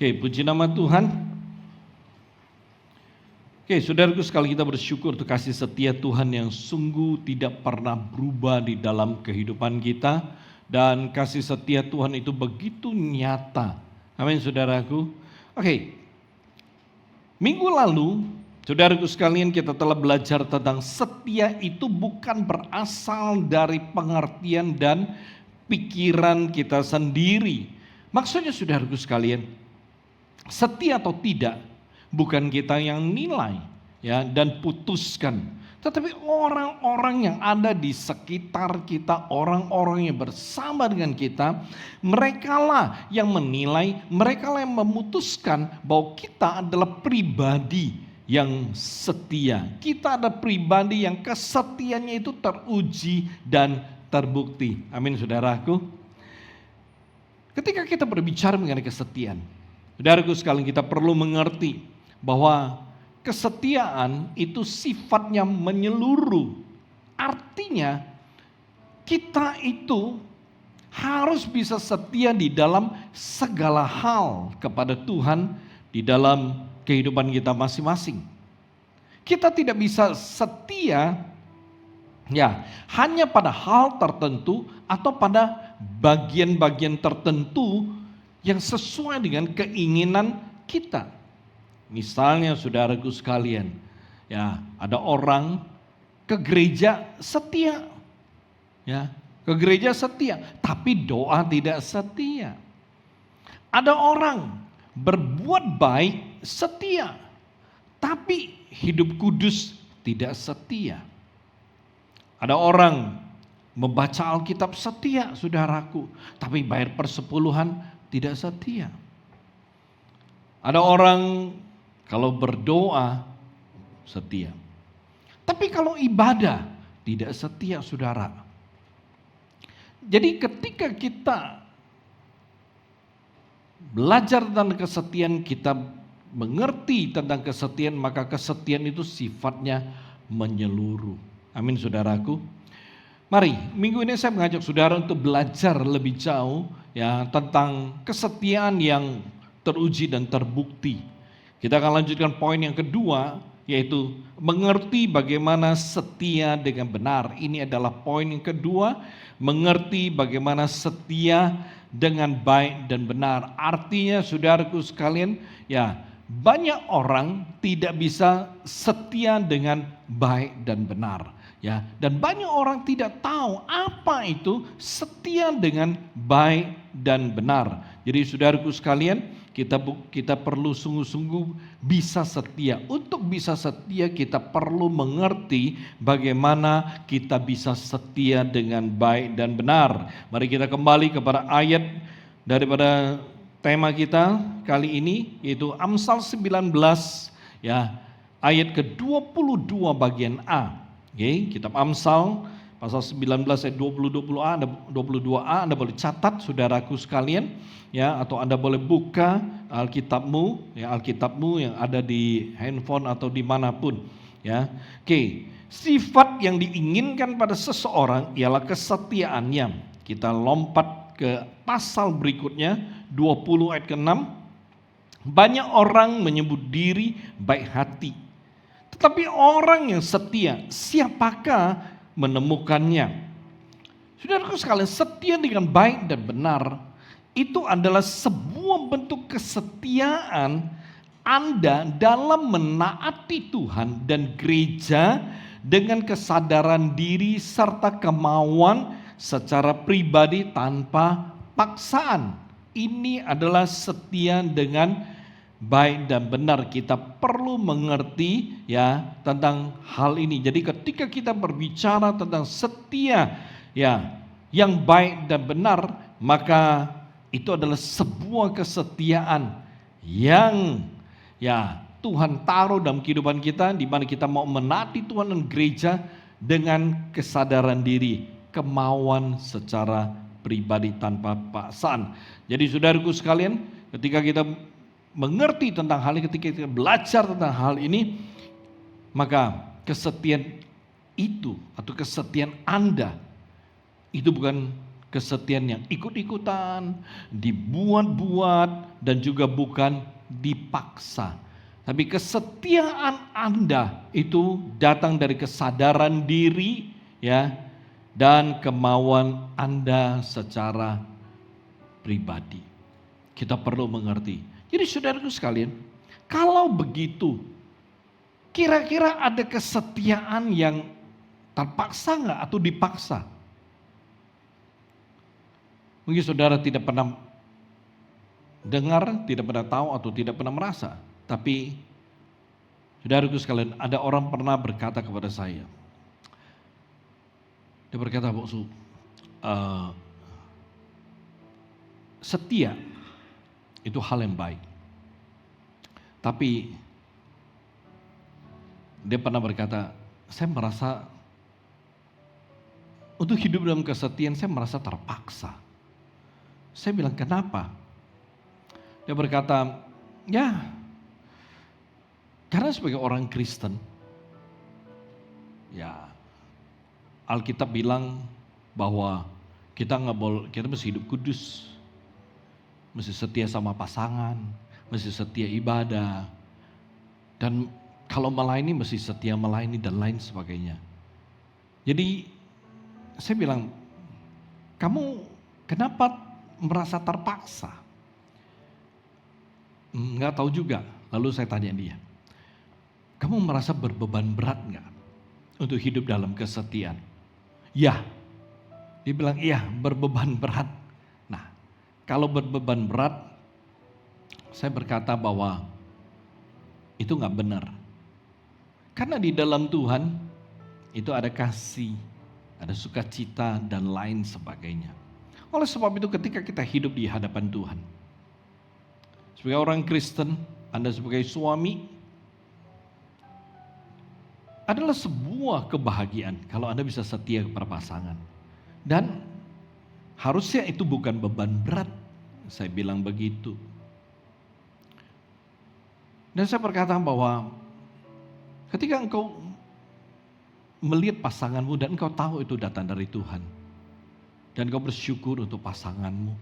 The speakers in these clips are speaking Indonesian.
Oke, puji nama Tuhan. Oke, saudaraku sekali kita bersyukur untuk kasih setia Tuhan yang sungguh tidak pernah berubah di dalam kehidupan kita. Dan kasih setia Tuhan itu begitu nyata. Amin saudaraku. Oke, minggu lalu saudaraku sekalian kita telah belajar tentang setia itu bukan berasal dari pengertian dan pikiran kita sendiri. Maksudnya saudaraku sekalian, setia atau tidak bukan kita yang nilai ya dan putuskan, tetapi orang-orang yang ada di sekitar kita, orang-orang yang bersama dengan kita, merekalah yang menilai, merekalah yang memutuskan bahwa kita adalah pribadi yang setia. Kita ada pribadi yang kesetiaannya itu teruji dan terbukti. Amin saudaraku. Ketika kita berbicara mengenai kesetiaan, saudaraku sekalian kita perlu mengerti bahwa kesetiaan itu sifatnya menyeluruh. Artinya kita itu harus bisa setia di dalam segala hal kepada Tuhan di dalam kehidupan kita masing-masing. Kita tidak bisa setia ya hanya pada hal tertentu atau pada bagian-bagian tertentu yang sesuai dengan keinginan kita. Misalnya saudaraku sekalian, ya ada orang ke gereja setia, ya ke gereja setia, tapi doa tidak setia. Ada orang berbuat baik setia, tapi hidup kudus tidak setia. Ada orang membaca Alkitab setia, saudaraku, tapi bayar persepuluhan tidak setia. Ada orang kalau berdoa setia, tapi kalau ibadah tidak setia, saudara. Jadi ketika kita belajar tentang kesetiaan, kita mengerti tentang kesetiaan, maka kesetiaan itu sifatnya menyeluruh. Amin saudaraku. Mari, minggu ini saya mengajak saudara untuk belajar lebih jauh ya tentang kesetiaan yang teruji dan terbukti. Kita akan lanjutkan poin yang kedua, yaitu mengerti bagaimana setia dengan benar. Ini adalah poin yang kedua, mengerti bagaimana setia dengan baik dan benar. Artinya saudaraku sekalian, ya banyak orang tidak bisa setia dengan baik dan benar. Ya, dan banyak orang tidak tahu apa itu setia dengan baik dan benar. Jadi saudaraku sekalian, kita perlu sungguh-sungguh bisa setia. Untuk bisa setia kita perlu mengerti bagaimana kita bisa setia dengan baik dan benar. Mari kita kembali kepada ayat daripada tema kita kali ini, yaitu Amsal 19 ya, ayat ke-22 bagian A. Oke, kitab Amsal pasal 19 ayat 20-20a, 22a, Anda boleh catat saudaraku sekalian ya, atau Anda boleh buka Alkitabmu yang ada di handphone atau dimanapun ya. Oke, sifat yang diinginkan pada seseorang ialah kesetiaannya. Kita lompat ke pasal berikutnya 20 ayat ke-6. Banyak orang menyebut diri baik hati, tetapi orang yang setia, siapakah menemukannya? Saudaraku sekalian, setia dengan baik dan benar itu adalah sebuah bentuk kesetiaan Anda dalam menaati Tuhan dan gereja dengan kesadaran diri serta kemauan secara pribadi tanpa paksaan. Ini adalah setia dengan baik dan benar. Kita perlu mengerti ya tentang hal ini. Jadi ketika kita berbicara tentang setia ya yang baik dan benar, maka itu adalah sebuah kesetiaan yang ya Tuhan taruh dalam kehidupan kita, di mana kita mau menaati Tuhan dan gereja dengan kesadaran diri, kemauan secara pribadi tanpa paksaan. Jadi saudaraku sekalian, ketika kita mengerti tentang hal ini, ketika kita belajar tentang hal ini, maka kesetiaan itu atau kesetiaan Anda itu bukan Kesetiaan yang ikut-ikutan, dibuat-buat, dan juga bukan dipaksa. Tapi kesetiaan Anda itu datang dari kesadaran diri, ya, dan kemauan Anda secara pribadi. Kita perlu mengerti. Jadi saudaraku sekalian, kalau begitu, kira-kira ada kesetiaan yang terpaksa nggak atau dipaksa? Mungkin saudara tidak pernah dengar, tidak pernah tahu, atau tidak pernah merasa. Tapi saudaraku sekalian, ada orang pernah berkata kepada saya. Dia berkata, "Boksu, setia itu hal yang baik." Tapi dia pernah berkata, "Saya merasa untuk hidup dalam kesetiaan saya merasa terpaksa." Saya bilang, "Kenapa?" Dia berkata, "Ya, karena sebagai orang Kristen, ya Alkitab bilang bahwa kita nggak boleh, kita mesti hidup kudus, mesti setia sama pasangan, mesti setia ibadah, dan kalau melayani mesti setia melayani dan lain sebagainya." Jadi saya bilang, "Kamu kenapa merasa terpaksa?" Nggak tahu juga. Lalu saya tanya dia, "Kamu merasa berbeban berat nggak untuk hidup dalam kesetiaan?" "Ya." Dia bilang, "Iya, berbeban berat." Nah, kalau berbeban berat, saya berkata bahwa itu nggak benar. Karena di dalam Tuhan itu ada kasih, ada sukacita dan lain sebagainya. Oleh sebab itu ketika kita hidup di hadapan Tuhan, sebagai orang Kristen, Anda sebagai suami, adalah sebuah kebahagiaan kalau Anda bisa setia kepada pasangan. Dan harusnya itu bukan beban berat, saya bilang begitu. Dan saya berkata bahwa ketika engkau melihat pasanganmu dan engkau tahu itu datang dari Tuhan, dan engkau bersyukur untuk pasanganmu,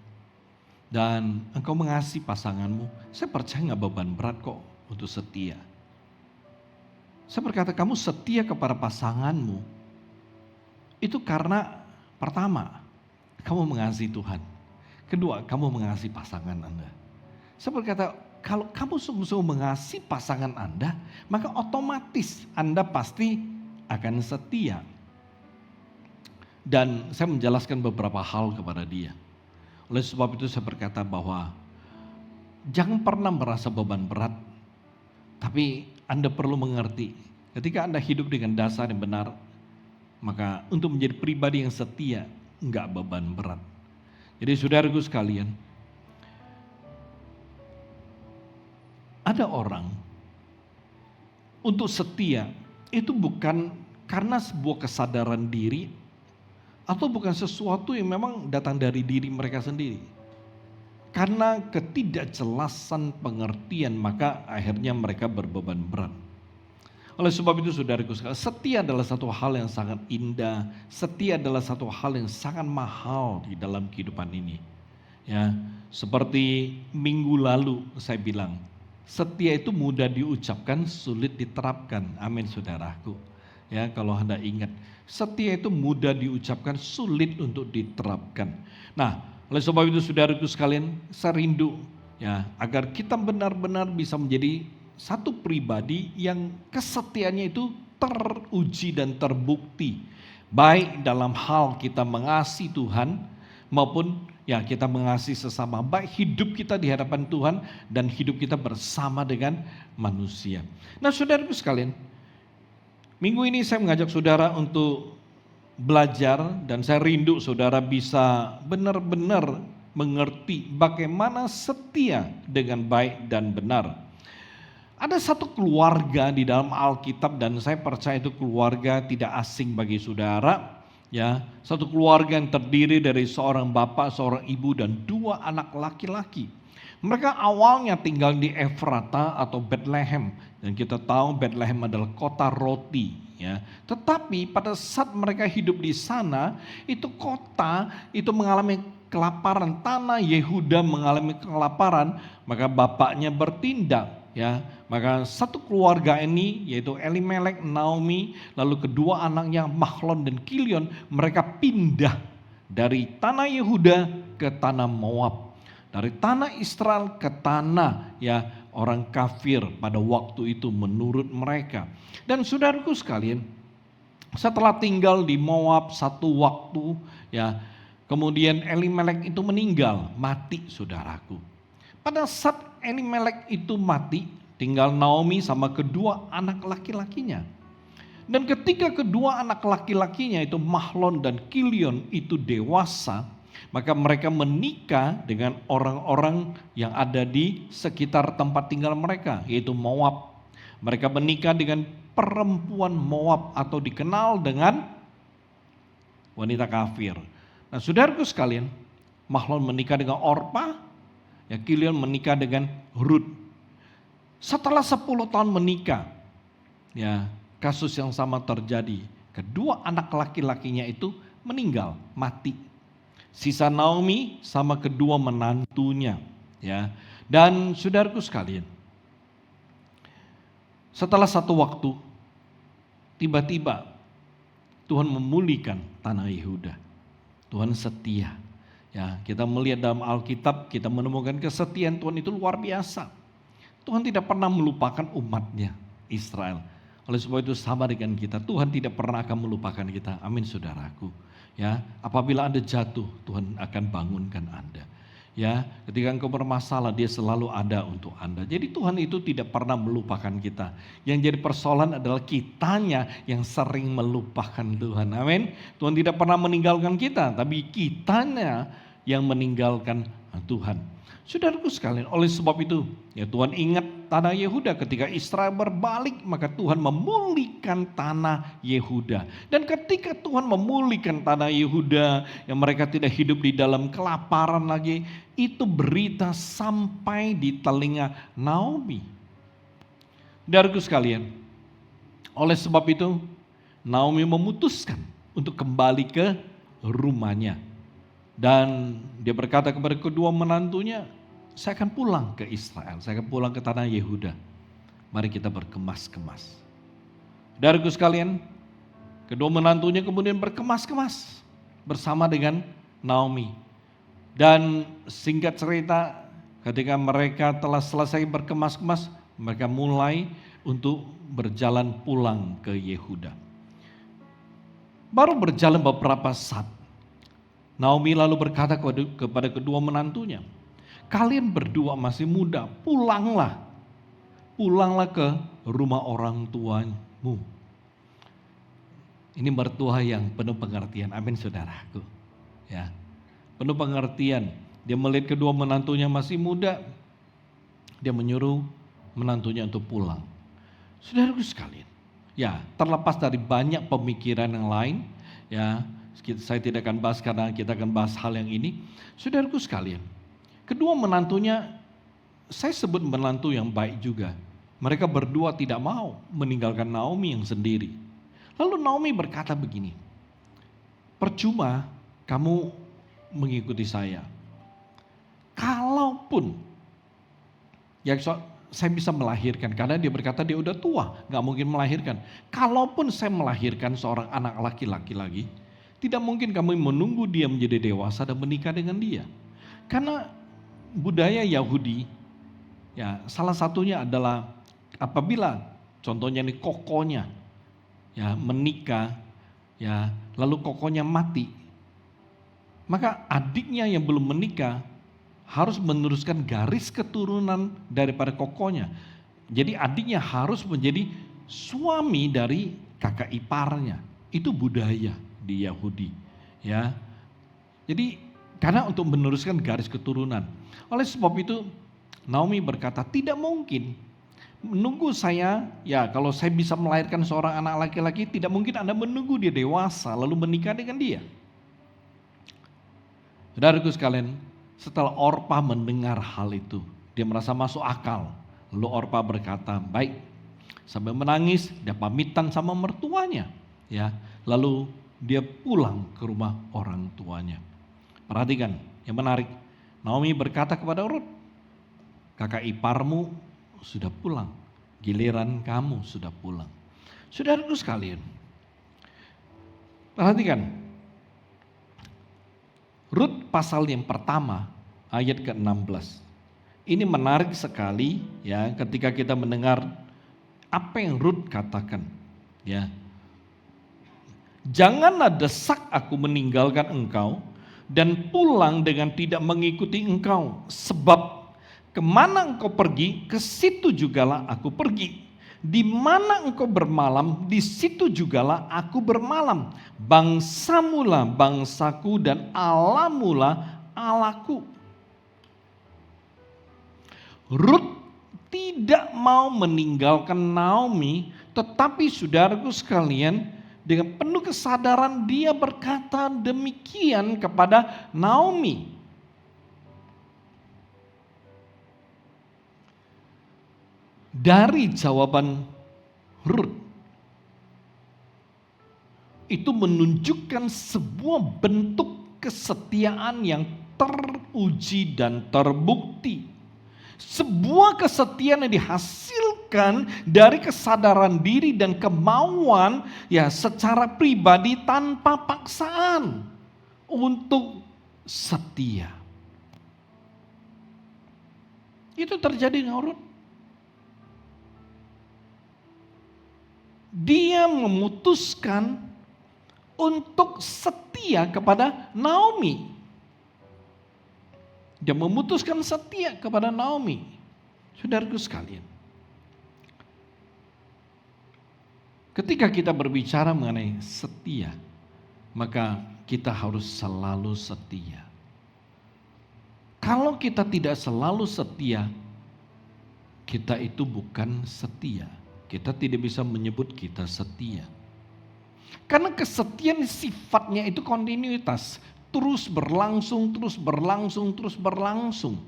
dan engkau mengasihi pasanganmu, saya percaya nggak beban berat kok untuk setia. Saya berkata, kamu setia kepada pasanganmu, itu karena pertama, kamu mengasihi Tuhan. Kedua, kamu mengasihi pasangan Anda. Saya berkata, kalau kamu sungguh-sungguh mengasihi pasangan Anda, maka otomatis Anda pasti akan setia. Dan saya menjelaskan beberapa hal kepada dia. Oleh sebab itu saya berkata bahwa jangan pernah merasa beban berat, tapi Anda perlu mengerti ketika Anda hidup dengan dasar yang benar, maka untuk menjadi pribadi yang setia enggak beban berat. Jadi saudaraku sekalian, ada orang untuk setia itu bukan karena sebuah kesadaran diri, atau bukan sesuatu yang memang datang dari diri mereka sendiri. Karena ketidakjelasan pengertian, maka akhirnya mereka berbeban berat. Oleh sebab itu saudaraku sekalian, setia adalah satu hal yang sangat indah. Setia adalah satu hal yang sangat mahal di dalam kehidupan ini. Ya, seperti minggu lalu saya bilang, setia itu mudah diucapkan, sulit diterapkan. Amin saudaraku. Ya, kalau Anda ingat, setia itu mudah diucapkan, sulit untuk diterapkan. Nah, oleh sebab itu saudaraku sekalian, saya rindu ya agar kita benar-benar bisa menjadi satu pribadi yang kesetiaannya itu teruji dan terbukti, baik dalam hal kita mengasihi Tuhan maupun ya kita mengasihi sesama, baik hidup kita di hadapan Tuhan dan hidup kita bersama dengan manusia. Nah, saudaraku sekalian, minggu ini saya mengajak saudara untuk belajar dan saya rindu saudara bisa benar-benar mengerti bagaimana setia dengan baik dan benar. Ada satu keluarga di dalam Alkitab dan saya percaya itu keluarga tidak asing bagi saudara. Ya, satu keluarga yang terdiri dari seorang bapak, seorang ibu dan dua anak laki-laki. Mereka awalnya tinggal di Efrata atau Bethlehem, dan kita tahu Bethlehem adalah kota roti. Ya, tetapi pada saat mereka hidup di sana, itu kota itu mengalami kelaparan, tanah Yehuda mengalami kelaparan, maka bapaknya bertindak. Ya, maka satu keluarga ini yaitu Elimelek, Naomi, lalu kedua anaknya Mahlon dan Kilion, mereka pindah dari tanah Yehuda ke tanah Moab, dari tanah Israel ke tanah orang kafir pada waktu itu menurut mereka. Dan saudaraku sekalian, setelah tinggal di Moab satu waktu, kemudian Elimelek itu meninggal, mati saudaraku. Pada saat Elimelek itu mati, tinggal Naomi sama kedua anak laki-lakinya. Dan ketika kedua anak laki-lakinya itu Mahlon dan Kilion itu dewasa, maka mereka menikah dengan orang-orang yang ada di sekitar tempat tinggal mereka, yaitu Moab. Mereka menikah dengan perempuan Moab atau dikenal dengan wanita kafir. Nah, saudaraku sekalian, Mahlon menikah dengan Orpa, Kilion menikah dengan Rut. Setelah 10 tahun menikah, kasus yang sama terjadi. Kedua anak laki-lakinya itu meninggal, mati. Sisa Naomi sama kedua menantunya. Dan saudaraku sekalian, setelah satu waktu, tiba-tiba Tuhan memulihkan tanah Yehuda. Tuhan setia. Kita melihat dalam Alkitab, kita menemukan kesetiaan Tuhan itu luar biasa. Tuhan tidak pernah melupakan umatnya Israel. Oleh sebab itu sama dengan kita, Tuhan tidak pernah akan melupakan kita. Amin saudaraku. Apabila Anda jatuh, Tuhan akan bangunkan Anda. Ketika engkau bermasalah, Dia selalu ada untuk Anda. Jadi Tuhan itu tidak pernah melupakan kita. Yang jadi persoalan adalah kitanya yang sering melupakan Tuhan. Amin. Tuhan tidak pernah meninggalkan kita, tapi kitanya yang meninggalkan Tuhan. Saudaraku sekalian, oleh sebab itu Tuhan ingat tanah Yehuda. Ketika Israel berbalik, maka Tuhan memulihkan tanah Yehuda. Dan ketika Tuhan memulihkan tanah Yehuda, yang mereka tidak hidup di dalam kelaparan lagi, itu berita sampai di telinga Naomi. Saudaraku sekalian, oleh sebab itu Naomi memutuskan untuk kembali ke rumahnya. Dan dia berkata kepada kedua menantunya, saya akan pulang ke Israel, saya akan pulang ke tanah Yehuda. Mari kita berkemas-kemas. Saudaraku sekalian, kedua menantunya kemudian berkemas-kemas bersama dengan Naomi. Dan singkat cerita, ketika mereka telah selesai berkemas-kemas, mereka mulai untuk berjalan pulang ke Yehuda. Baru berjalan beberapa saat, Naomi lalu berkata kepada kedua menantunya, kalian berdua masih muda, pulanglah ke rumah orang tuamu. Ini mertua yang penuh pengertian, amin saudaraku. Penuh pengertian. Dia melihat kedua menantunya masih muda, dia menyuruh menantunya untuk pulang. Saudaraku sekalian, terlepas dari banyak pemikiran yang lain, saya tidak akan bahas karena kita akan bahas hal yang ini. Saudaraku sekalian, kedua menantunya, saya sebut menantu yang baik juga. Mereka berdua tidak mau meninggalkan Naomi yang sendiri. Lalu Naomi berkata begini, percuma kamu mengikuti saya. Kalaupun, saya bisa melahirkan, karena dia berkata dia udah tua, gak mungkin melahirkan. Kalaupun saya melahirkan seorang anak laki-laki lagi, tidak mungkin kamu menunggu dia menjadi dewasa dan menikah dengan dia. Karena budaya Yahudi, salah satunya adalah apabila contohnya ini kokonya menikah, lalu kokonya mati, maka adiknya yang belum menikah harus meneruskan garis keturunan daripada kokonya. Jadi adiknya harus menjadi suami dari kakak iparnya. Itu budaya di Yahudi. Jadi karena untuk meneruskan garis keturunan. Oleh sebab itu Naomi berkata, tidak mungkin menunggu saya, kalau saya bisa melahirkan seorang anak laki-laki, tidak mungkin Anda menunggu dia dewasa lalu menikah dengan dia. Saudaraku sekalian, Setelah Orpa mendengar hal itu, dia merasa masuk akal. Lalu Orpa berkata, baik, sambil menangis, dia pamitan sama mertuanya. Ya, lalu dia pulang ke rumah orang tuanya. Perhatikan, yang menarik, Naomi berkata kepada Rut, kakak iparmu sudah pulang, giliran kamu sudah pulang. Saudaraku sekalian, perhatikan, Rut pasal yang pertama ayat ke-16. Ini menarik sekali ya ketika kita mendengar apa yang Rut katakan. Ya. Janganlah desak aku meninggalkan engkau dan pulang dengan tidak mengikuti engkau. Sebab kemana engkau pergi, ke situ jugalah aku pergi. Di mana engkau bermalam, di situ jugalah aku bermalam. Bangsamulah bangsaku dan Allahmulah Allahku. Rut tidak mau meninggalkan Naomi, tetapi saudaraku sekalian, dengan penuh kesadaran dia berkata demikian kepada Naomi. Dari jawaban Rut itu menunjukkan sebuah bentuk kesetiaan yang teruji dan terbukti. Sebuah kesetiaan yang dihasilkan dari kesadaran diri dan kemauan ya secara pribadi tanpa paksaan untuk setia. Itu terjadi dengan Rut. Dia memutuskan untuk setia kepada Naomi. Dia memutuskan setia kepada Naomi. Saudaraku sekalian, ketika kita berbicara mengenai setia, maka kita harus selalu setia. Kalau kita tidak selalu setia, kita itu bukan setia. Kita tidak bisa menyebut kita setia. Karena kesetiaan sifatnya itu kontinuitas. Terus berlangsung, terus berlangsung, terus berlangsung.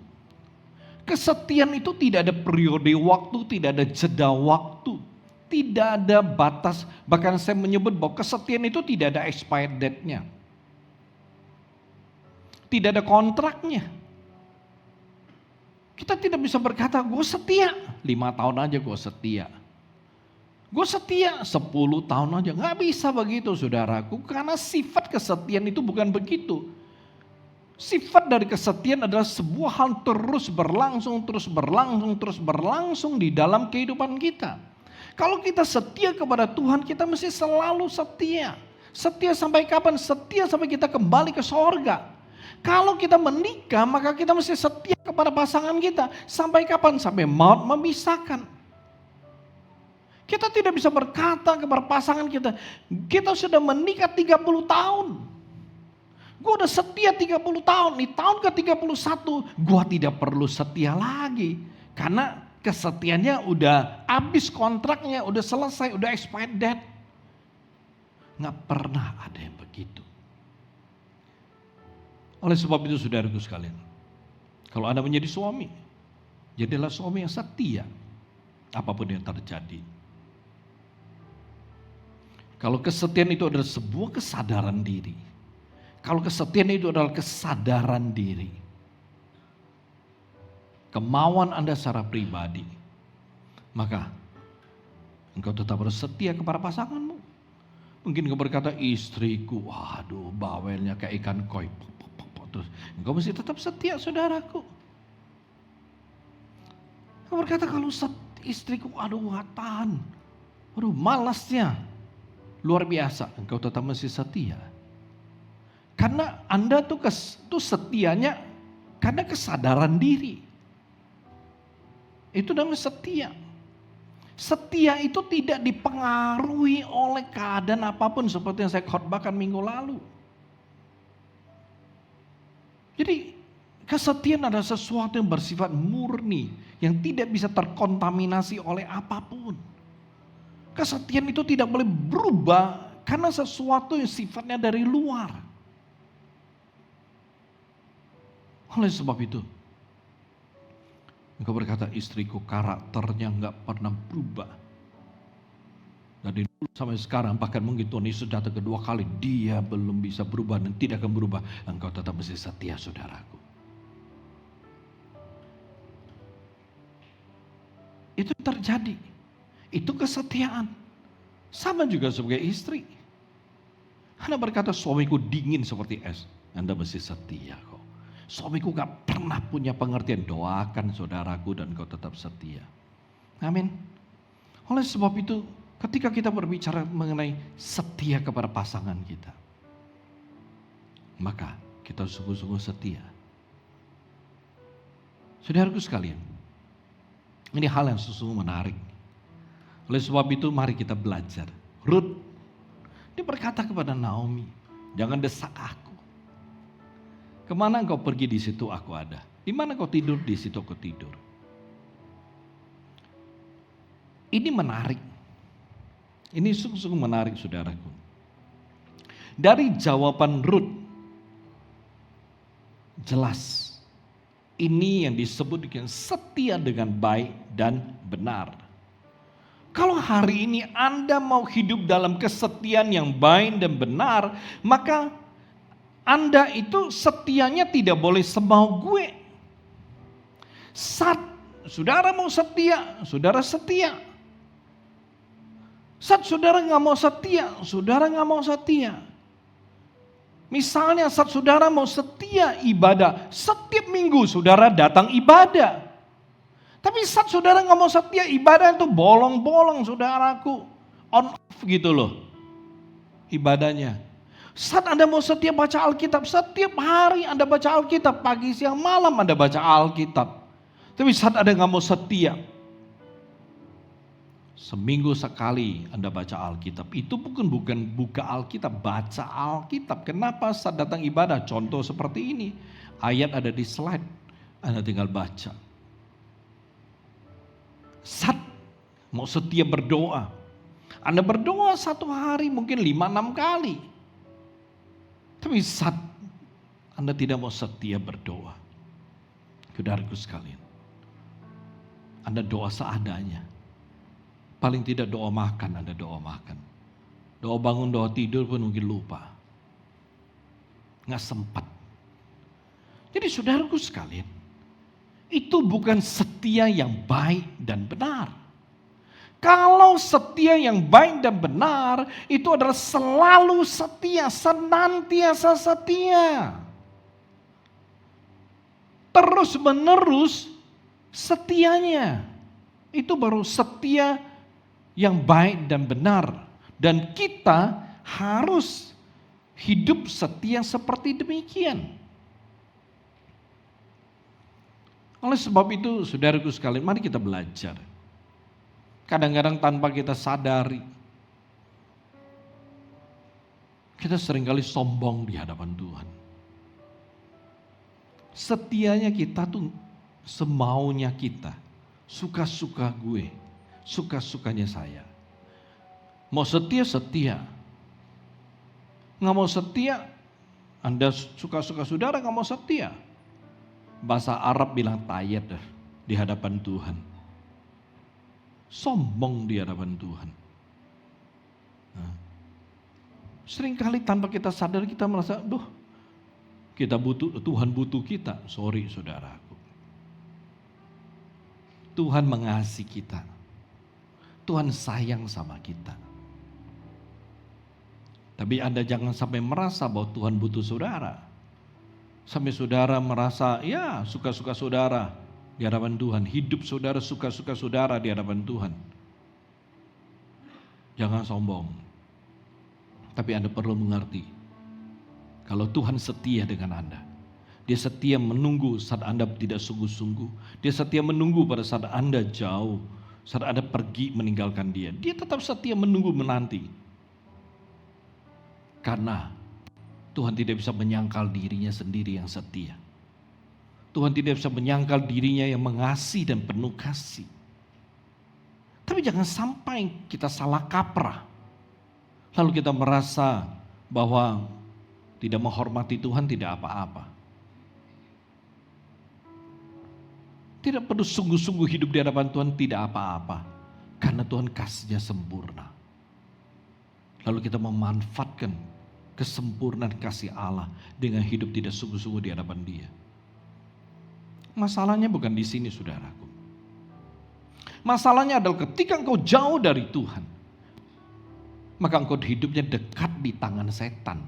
Kesetiaan itu tidak ada periode waktu, tidak ada jeda waktu. Tidak ada batas. Bahkan saya menyebut bahwa kesetiaan itu tidak ada expired date-nya. Tidak ada kontraknya. Kita tidak bisa berkata, gue setia. 5 tahun aja gue setia. Gue setia 10 tahun aja. Gak bisa begitu saudaraku. Karena sifat kesetiaan itu bukan begitu. Sifat dari kesetiaan adalah sebuah hal terus berlangsung, terus berlangsung, terus berlangsung di dalam kehidupan kita. Kalau kita setia kepada Tuhan, kita mesti selalu setia. Setia sampai kapan? Setia sampai kita kembali ke sorga. Kalau kita menikah, maka kita mesti setia kepada pasangan kita. Sampai kapan? Sampai maut memisahkan. Kita tidak bisa berkata kepada pasangan kita, kita sudah menikah 30 tahun. Gue udah setia 30 tahun, di tahun ke-31 gue tidak perlu setia lagi. Karena kesetiaannya udah habis kontraknya, udah selesai, udah expired date. Gak pernah ada yang begitu. Oleh sebab itu saudaraku sekalian, kalau Anda menjadi suami, jadilah suami yang setia apapun yang terjadi. Kalau kesetiaan itu adalah sebuah kesadaran diri. Kalau kesetiaan itu adalah kesadaran diri. Kemauan Anda secara pribadi. Maka engkau tetap harus setia kepada pasanganmu. Mungkin engkau berkata, istriku, waduh bawelnya kayak ikan koi. Terus engkau mesti tetap setia saudaraku. Engkau berkata kalau istriku, aduh gak tahan. Aduh malasnya. Luar biasa, engkau tetap mesti setia. Karena Anda tuh setianya karena kesadaran diri. Itu namanya setia. Setia itu tidak dipengaruhi oleh keadaan apapun seperti yang saya khotbahkan minggu lalu. Jadi kesetiaan adalah sesuatu yang bersifat murni, yang tidak bisa terkontaminasi oleh apapun. Kesetiaan itu tidak boleh berubah karena sesuatu yang sifatnya dari luar. Oleh sebab itu, engkau berkata, istriku karakternya nggak pernah berubah. Dari dulu sampai sekarang, bahkan mungkin Tuhan Yesus datang kedua kali, dia belum bisa berubah dan tidak akan berubah. Engkau tetap mesti setia, saudaraku. Itu terjadi. Itu kesetiaan. Sama juga sebagai istri. Anda berkata, suamiku dingin seperti es. Anda mesti setia kok. Suamiku gak pernah punya pengertian. Doakan saudaraku dan kau tetap setia. Amin. Oleh sebab itu, ketika kita berbicara mengenai setia kepada pasangan kita, maka kita sungguh-sungguh setia. Saudaraku sekalian, ini hal yang sungguh menarik. Oleh sebab itu mari kita belajar. Rut, dia berkata kepada Naomi, jangan desak aku. Kemana engkau pergi, di situ aku ada. Di mana kau tidur, di situ aku tidur. Ini menarik. Ini sungguh-sungguh menarik, saudaraku. Dari jawaban Rut, jelas ini yang disebut dengan setia dengan baik dan benar. Kalau hari ini Anda mau hidup dalam kesetiaan yang baik dan benar, maka Anda itu setianya tidak boleh semau gue. Saat saudara mau setia, saudara setia. Saat saudara nggak mau setia, saudara nggak mau setia. Misalnya saat saudara mau setia ibadah, setiap minggu saudara datang ibadah. Tapi saat saudara nggak mau setia ibadah itu bolong-bolong, saudaraku. On off gitu loh ibadahnya. Saat Anda mau setia baca Alkitab, setiap hari Anda baca Alkitab, pagi, siang, malam Anda baca Alkitab. Tapi saat Anda nggak mau setia, seminggu sekali Anda baca Alkitab. Itu bukan buka Alkitab, baca Alkitab. Kenapa? Saat datang ibadah, contoh seperti ini. Ayat ada di slide, Anda tinggal baca. Saat mau setia berdoa, Anda berdoa satu hari mungkin 5-6 kali. Tapi saat Anda tidak mau setia berdoa, saudaraku sekalian, Anda doa seadanya. Paling tidak doa makan, Anda doa makan. Doa bangun, doa tidur pun mungkin lupa. Nggak sempat. Jadi saudaraku sekalian, itu bukan setia yang baik dan benar. Kalau setia yang baik dan benar, itu adalah selalu setia, senantiasa setia. Terus menerus setianya. Itu baru setia yang baik dan benar. Dan kita harus hidup setia seperti demikian. Oleh sebab itu, saudaraku sekalian, mari kita belajar. Kadang-kadang tanpa kita sadari, kita seringkali sombong di hadapan Tuhan. Setianya kita tuh semaunya kita, suka-suka gue, suka-sukanya saya. Mau setia, setia. Nggak mau setia, Anda suka-suka saudara nggak mau setia. Bahasa Arab bilang tayet di hadapan Tuhan. Sombong di hadapan Tuhan. Nah, seringkali tanpa kita sadar kita merasa, kita butuh, Tuhan butuh kita. Sorry saudaraku. Tuhan mengasihi kita. Tuhan sayang sama kita. Tapi Anda jangan sampai merasa bahwa Tuhan butuh saudara. Sampai saudara merasa, ya suka-suka saudara di hadapan Tuhan. Hidup saudara suka-suka saudara di hadapan Tuhan. Jangan sombong. Tapi Anda perlu mengerti, kalau Tuhan setia dengan Anda, Dia setia menunggu saat Anda tidak sungguh-sungguh. Dia setia menunggu pada saat Anda jauh, saat Anda pergi meninggalkan Dia. Dia tetap setia menunggu, menanti. Karena Tuhan tidak bisa menyangkal dirinya sendiri yang setia. Tuhan tidak bisa menyangkal dirinya yang mengasihi dan penuh kasih. Tapi jangan sampai kita salah kaprah. Lalu kita merasa bahwa tidak menghormati Tuhan tidak apa-apa. Tidak perlu sungguh-sungguh hidup di hadapan Tuhan, tidak apa-apa. Karena Tuhan kasih-Nya sempurna. Lalu kita memanfaatkan kesempurnaan kasih Allah dengan hidup tidak sungguh-sungguh di hadapan Dia. Masalahnya bukan di sini, saudaraku. Masalahnya adalah ketika engkau jauh dari Tuhan, maka engkau hidupnya dekat di tangan setan.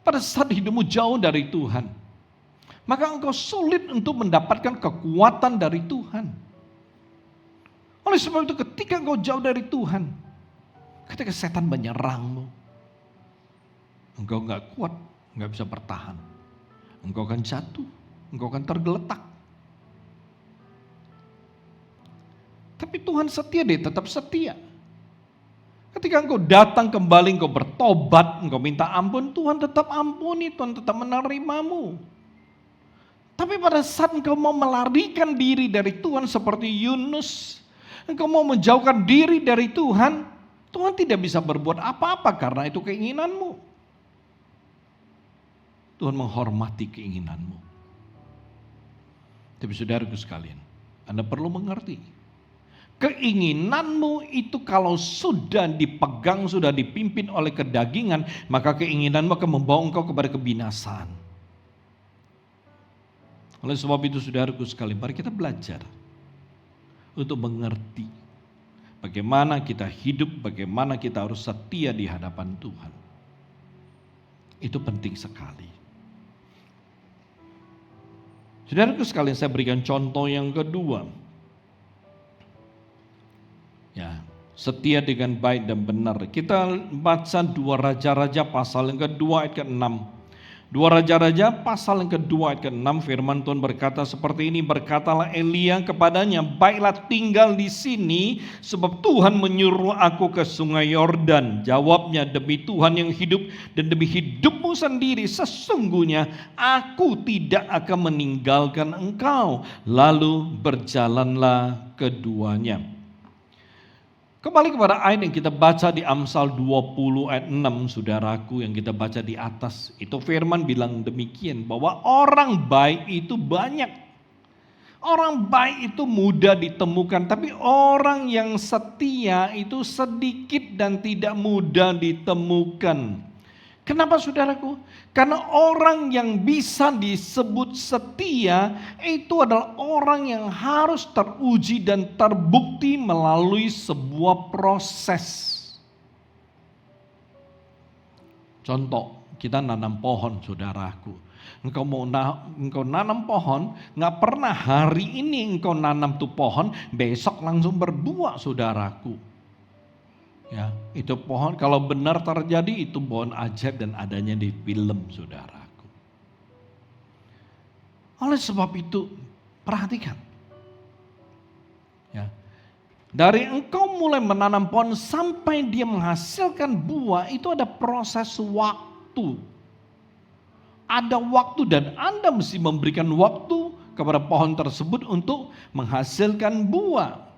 Pada saat hidupmu jauh dari Tuhan, maka engkau sulit untuk mendapatkan kekuatan dari Tuhan. Oleh sebab itu ketika engkau jauh dari Tuhan, ketika setan menyerangmu, engkau gak kuat, gak bisa bertahan. Engkau akan jatuh, engkau akan tergeletak. Tapi Tuhan setia, Dia tetap setia. Ketika engkau datang kembali, engkau bertobat, engkau minta ampun, Tuhan tetap ampuni, Tuhan tetap menerimamu. Tapi pada saat engkau mau melarikan diri dari Tuhan seperti Yunus, engkau mau menjauhkan diri dari Tuhan, Tuhan tidak bisa berbuat apa-apa karena itu keinginanmu. Tuhan menghormati keinginanmu. Tapi saudaraku sekalian, Anda perlu mengerti. Keinginanmu itu kalau sudah dipegang, sudah dipimpin oleh kedagingan, maka keinginanmu akan membawa engkau kepada kebinasaan. Oleh sebab itu saudaraku sekalian, mari kita belajar untuk mengerti bagaimana kita hidup, bagaimana kita harus setia di hadapan Tuhan. Itu penting sekali. Saudaraku sekalian, saya berikan contoh yang kedua. Ya, setia dengan baik dan benar. Kita baca 2 Raja-Raja pasal yang kedua ayat ke-6. 2 Raja-Raja pasal yang kedua ayat ke-6, firman Tuhan berkata seperti ini, berkatalah Elia kepadanya, baiklah tinggal di sini sebab Tuhan menyuruh aku ke sungai Yordan. Jawabnya, demi Tuhan yang hidup dan demi hidupmu sendiri, sesungguhnya aku tidak akan meninggalkan engkau. Lalu berjalanlah keduanya. Kembali kepada ayat yang kita baca di Amsal 20 ayat 6, saudaraku, yang kita baca di atas. Itu firman bilang demikian, bahwa orang baik itu banyak. Orang baik itu mudah ditemukan, tapi orang yang setia itu sedikit dan tidak mudah ditemukan. Kenapa saudaraku? Karena orang yang bisa disebut setia itu adalah orang yang harus teruji dan terbukti melalui sebuah proses. Contoh, kita nanam pohon, saudaraku. Engkau nanam pohon, gak pernah hari ini engkau nanam tuh pohon, besok langsung berbuah, saudaraku. Ya, itu pohon kalau benar terjadi itu pohon ajaib dan adanya di film, saudaraku. Oleh sebab itu perhatikan. Ya. Dari engkau mulai menanam pohon sampai dia menghasilkan buah itu ada proses waktu. Ada waktu dan Anda mesti memberikan waktu kepada pohon tersebut untuk menghasilkan buah.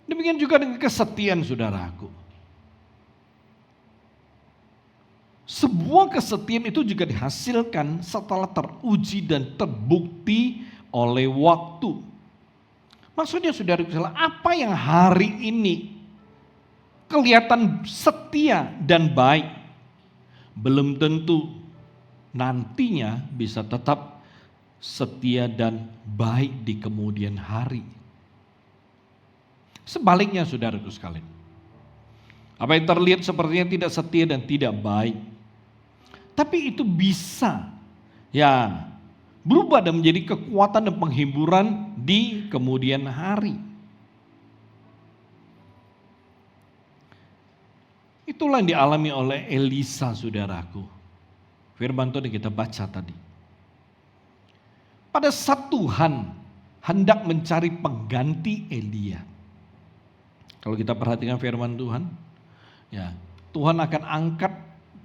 Demikian juga dengan kesetiaan, saudaraku. Sebuah kesetiaan itu juga dihasilkan setelah teruji dan terbukti oleh waktu. Maksudnya saudaraku, apa yang hari ini kelihatan setia dan baik, belum tentu nantinya bisa tetap setia dan baik di kemudian hari. Sebaliknya saudaraku sekalian, apa yang terlihat sepertinya tidak setia dan tidak baik, tapi itu bisa ya berubah dan menjadi kekuatan dan penghiburan di kemudian hari. Itulah yang dialami oleh Elisa, saudaraku. Firman Tuhan yang kita baca tadi. Pada saat Tuhan hendak mencari pengganti Elia. Kalau kita perhatikan firman Tuhan, ya Tuhan akan angkat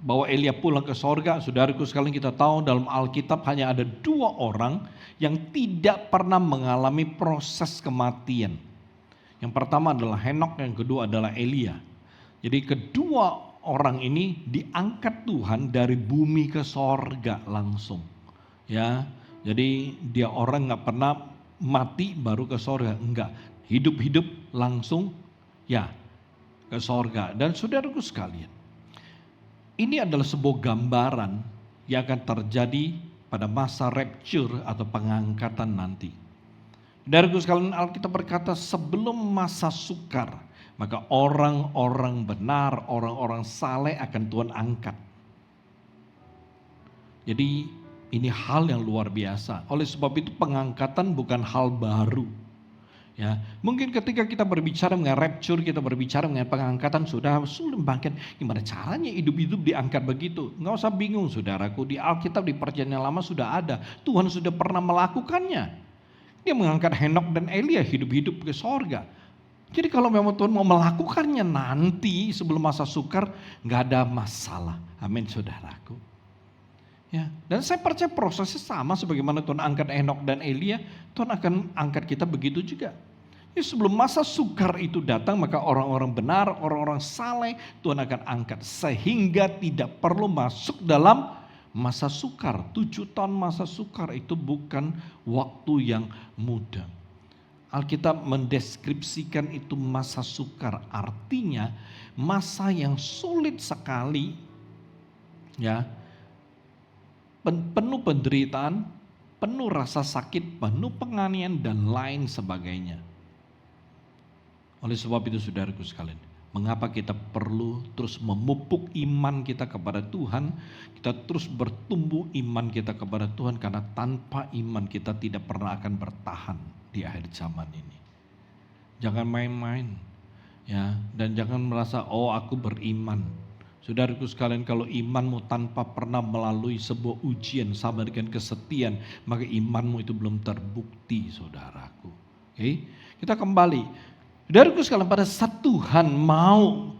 bahwa Elia pulang ke sorga. Saudaraku sekalian, kita tahu dalam Alkitab hanya ada 2 orang yang tidak pernah mengalami proses kematian. Yang pertama adalah Henok, yang kedua adalah Elia. Jadi kedua orang ini diangkat Tuhan dari bumi ke sorga langsung. Ya, jadi dia orang nggak pernah mati baru ke sorga, enggak. Hidup-hidup langsung ya ke sorga. Dan saudaraku sekalian, ini adalah sebuah gambaran yang akan terjadi pada masa rapture atau pengangkatan nanti. Saudaraku sekalian, Alkitab berkata sebelum masa sukar, maka orang-orang benar, orang-orang saleh akan Tuhan angkat. Jadi ini hal yang luar biasa. Oleh sebab itu pengangkatan bukan hal baru. Ya, mungkin ketika kita berbicara mengenai rapture, kita berbicara mengenai pengangkatan, sudah sulit makin gimana caranya hidup-hidup diangkat begitu. Nggak usah bingung saudaraku, di Alkitab di Perjanjian Lama sudah ada. Tuhan sudah pernah melakukannya. Dia mengangkat Henok dan Elia hidup-hidup ke sorga. Jadi kalau memang Tuhan mau melakukannya nanti sebelum masa sukar, nggak ada masalah. Amin saudaraku. Ya, dan saya percaya prosesnya sama sebagaimana Tuhan angkat Henok dan Elia, Tuhan akan angkat kita begitu juga. Ya, sebelum masa sukar itu datang, maka orang-orang benar, orang-orang saleh Tuhan akan angkat sehingga tidak perlu masuk dalam masa sukar. 7 tahun masa sukar itu bukan waktu yang mudah. Alkitab mendeskripsikan itu masa sukar, artinya masa yang sulit sekali, ya. Penuh penderitaan, penuh rasa sakit, penuh penganiayaan dan lain sebagainya. Oleh sebab itu saudaraku sekalian, mengapa kita perlu terus memupuk iman kita kepada Tuhan, kita terus bertumbuh iman kita kepada Tuhan, karena tanpa iman kita tidak pernah akan bertahan di akhir zaman ini. Jangan main-main, ya, dan jangan merasa oh aku beriman. Saudaraku sekalian, kalau imanmu tanpa pernah melalui sebuah ujian sama dengan kesetiaan, maka imanmu itu belum terbukti saudaraku. Oke, kita kembali. Saudaraku sekalian, pada saat Tuhan mau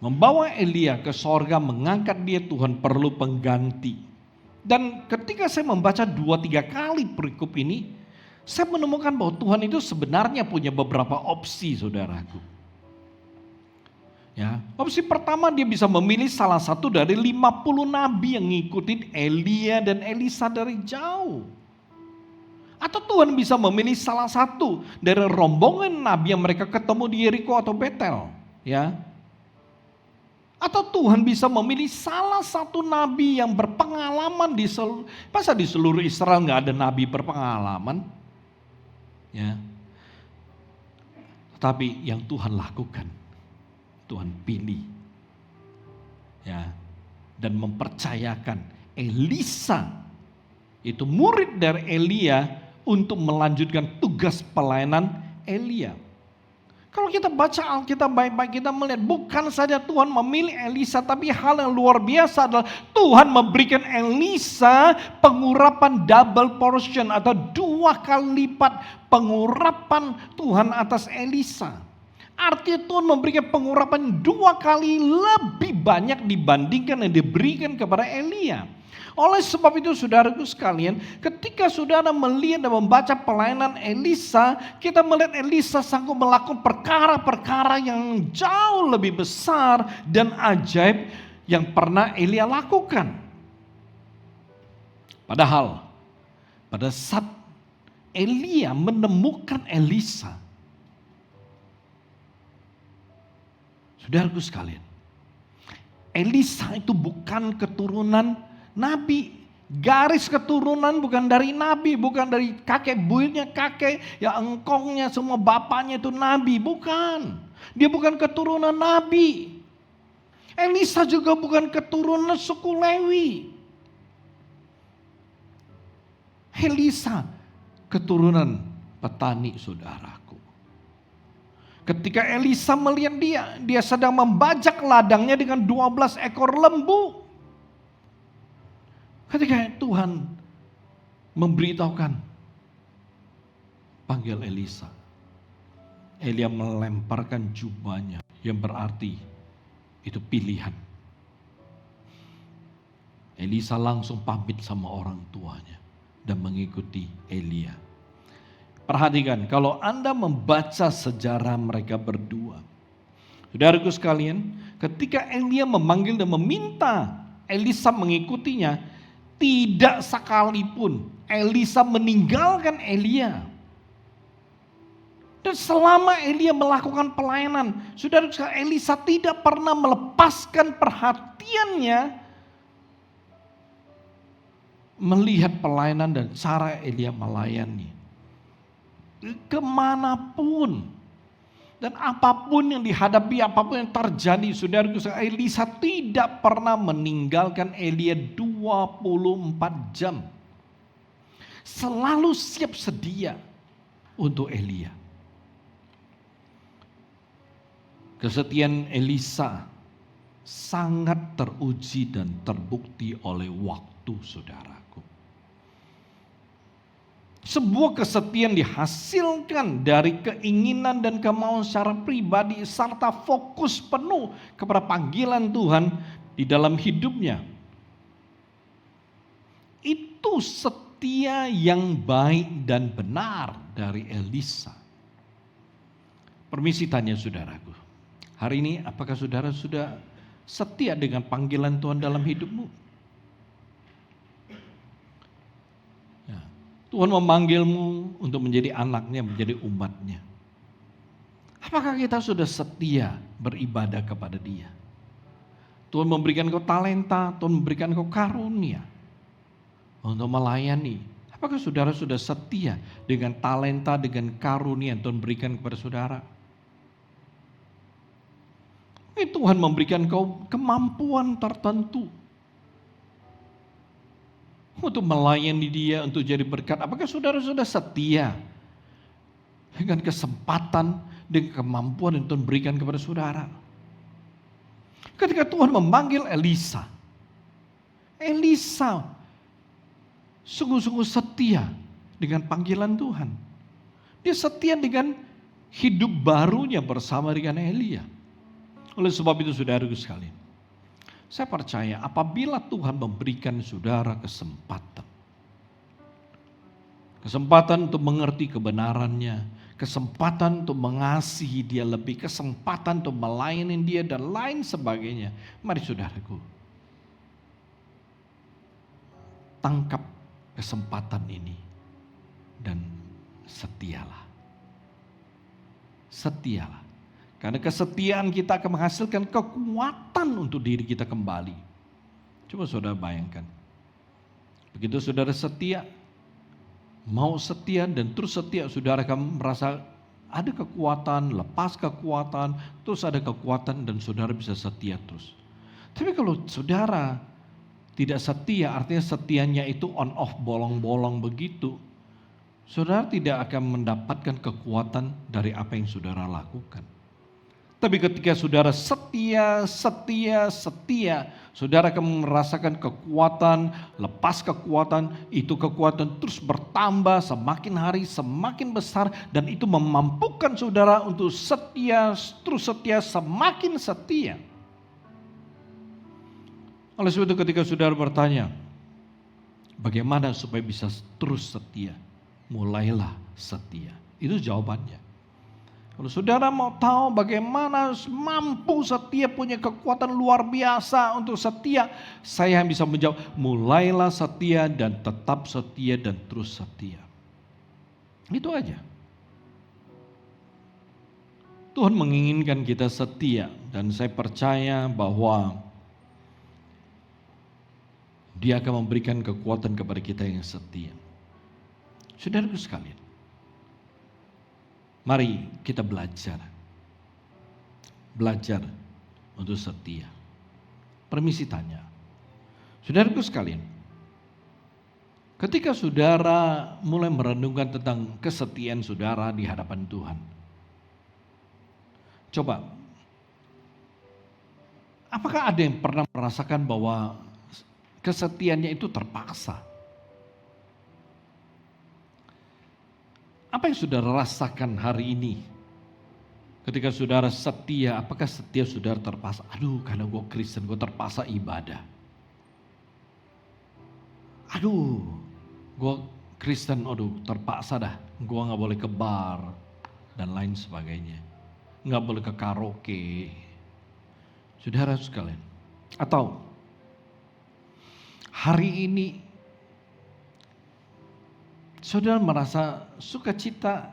membawa Elia ke sorga, mengangkat dia, Tuhan perlu pengganti. Dan ketika saya membaca 2-3 kali perikop ini, saya menemukan bahwa Tuhan itu sebenarnya punya beberapa opsi saudaraku. Ya, opsi pertama dia bisa memilih salah satu dari 50 nabi yang ngikutin Elia dan Elisa dari jauh. Atau Tuhan bisa memilih salah satu dari rombongan nabi yang mereka ketemu di Yeriko atau Betel, ya. Atau Tuhan bisa memilih salah satu nabi yang berpengalaman di seluruh Israel nggak ada nabi berpengalaman, ya. Tapi yang Tuhan lakukan, Tuhan pilih, ya, dan mempercayakan Elisa itu murid dari Elia untuk melanjutkan tugas pelayanan Elia. Kalau kita baca Alkitab baik-baik, kita melihat bukan saja Tuhan memilih Elisa, tapi hal yang luar biasa adalah Tuhan memberikan Elisa pengurapan double portion atau 2 kali lipat pengurapan Tuhan atas Elisa. Artinya Tuhan memberikan pengurapan 2 kali lebih banyak dibandingkan yang diberikan kepada Elia. Oleh sebab itu saudaraku sekalian, ketika saudara melihat dan membaca pelayanan Elisa, kita melihat Elisa sanggup melakukan perkara-perkara yang jauh lebih besar dan ajaib yang pernah Elia lakukan. Padahal pada saat Elia menemukan Elisa, saudaraku sekalian, Elisa itu bukan keturunan nabi. Garis keturunan bukan dari nabi, bukan dari kakek buyutnya kakek, ya engkongnya semua bapaknya itu nabi, bukan. Dia bukan keturunan nabi. Elisa juga bukan keturunan suku Lewi. Elisa keturunan petani saudaraku. Ketika Elisa melihat dia sedang membajak ladangnya dengan 12 ekor lembu. Ketika Tuhan memberitahukan, panggil Elisa. Elia melemparkan jubahnya, yang berarti itu pilihan. Elisa langsung pamit sama orang tuanya dan mengikuti Elia. Perhatikan, kalau Anda membaca sejarah mereka berdua, saudaraku sekalian, ketika Elia memanggil dan meminta Elisa mengikutinya, tidak sekalipun Elisa meninggalkan Elia. Dan selama Elia melakukan pelayanan, saudara, Elisa tidak pernah melepaskan perhatiannya melihat pelayanan dan cara Elia melayani. Kemanapun dan apapun yang dihadapi, apapun yang terjadi, saudara, Elisa tidak pernah meninggalkan Elia 24 jam. Selalu siap sedia untuk Elia. Kesetiaan Elisa sangat teruji dan terbukti oleh waktu, saudaraku. Sebuah kesetiaan dihasilkan dari keinginan dan kemauan secara pribadi serta fokus penuh kepada panggilan Tuhan di dalam hidupnya. Itu setia yang baik dan benar dari Elisa. Permisi tanya saudaraku. Hari ini apakah saudara sudah setia dengan panggilan Tuhan dalam hidupmu? Ya, Tuhan memanggilmu untuk menjadi anaknya, menjadi umatnya. Apakah kita sudah setia beribadah kepada Dia? Tuhan memberikan kau talenta, Tuhan memberikan kau karunia untuk melayani. Apakah saudara sudah setia dengan talenta, dengan karunia yang Tuhan berikan kepada saudara? Tuhan memberikan kau kemampuan tertentu untuk melayani Dia, untuk jadi berkat. Apakah saudara sudah setia dengan kesempatan, dengan kemampuan yang Tuhan berikan kepada saudara? Ketika Tuhan memanggil Elisa, Elisa sungguh-sungguh setia dengan panggilan Tuhan. Dia setia dengan hidup barunya bersama dengan Elia. Oleh sebab itu saudaraku sekalian, saya percaya apabila Tuhan memberikan saudara kesempatan untuk mengerti kebenarannya, kesempatan untuk mengasihi Dia lebih, kesempatan untuk melayani Dia dan lain sebagainya. Mari saudaraku, tangkap kesempatan ini dan setialah. Setialah. Karena kesetiaan kita akan menghasilkan kekuatan untuk diri kita kembali. Coba saudara bayangkan. Begitu saudara setia, mau setia dan terus setia, saudara akan merasa ada kekuatan, lepas kekuatan, terus ada kekuatan dan saudara bisa setia terus. Tapi kalau saudara tidak setia, artinya setianya itu on off, bolong-bolong begitu, saudara tidak akan mendapatkan kekuatan dari apa yang saudara lakukan. Tapi ketika saudara setia, saudara akan merasakan kekuatan, lepas kekuatan, itu kekuatan terus bertambah, semakin hari semakin besar, dan itu memampukan saudara untuk setia, terus setia, semakin setia. Oleh sebab itu ketika saudara bertanya, bagaimana supaya bisa terus setia? Mulailah setia. Itu jawabannya. Kalau saudara mau tahu bagaimana mampu setia, punya kekuatan luar biasa untuk setia, saya yang bisa menjawab, mulailah setia dan tetap setia dan terus setia. Itu aja. Tuhan menginginkan kita setia dan saya percaya bahwa Dia akan memberikan kekuatan kepada kita yang setia. Saudaraku sekalian, mari kita belajar untuk setia. Permisi tanya, saudaraku sekalian, ketika saudara mulai merenungkan tentang kesetiaan saudara di hadapan Tuhan, coba, apakah ada yang pernah merasakan bahwa kesetiaannya itu terpaksa? Apa yang saudara rasakan hari ini? Ketika saudara setia, apakah setia saudara terpaksa? Aduh, karena gue Kristen, gue terpaksa ibadah. Aduh, gue Kristen, aduh terpaksa dah. Gue gak boleh ke bar dan lain sebagainya. Gak boleh ke karaoke. Saudara sekalian. Atau hari ini Saudara merasa sukacita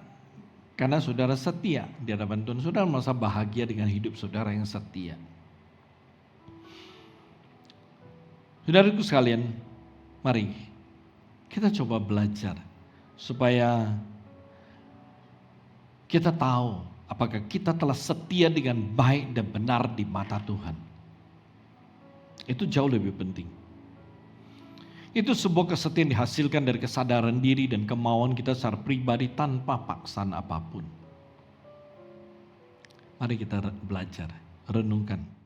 karena saudara setia di hadapan Tuhan. Saudara merasa bahagia dengan hidup saudara yang setia. Saudaraku sekalian, mari kita coba belajar supaya kita tahu apakah kita telah setia dengan baik dan benar di mata Tuhan. Itu jauh lebih penting. Itu sebuah kesetiaan dihasilkan dari kesadaran diri dan kemauan kita secara pribadi tanpa paksaan apapun. Mari kita belajar, renungkan.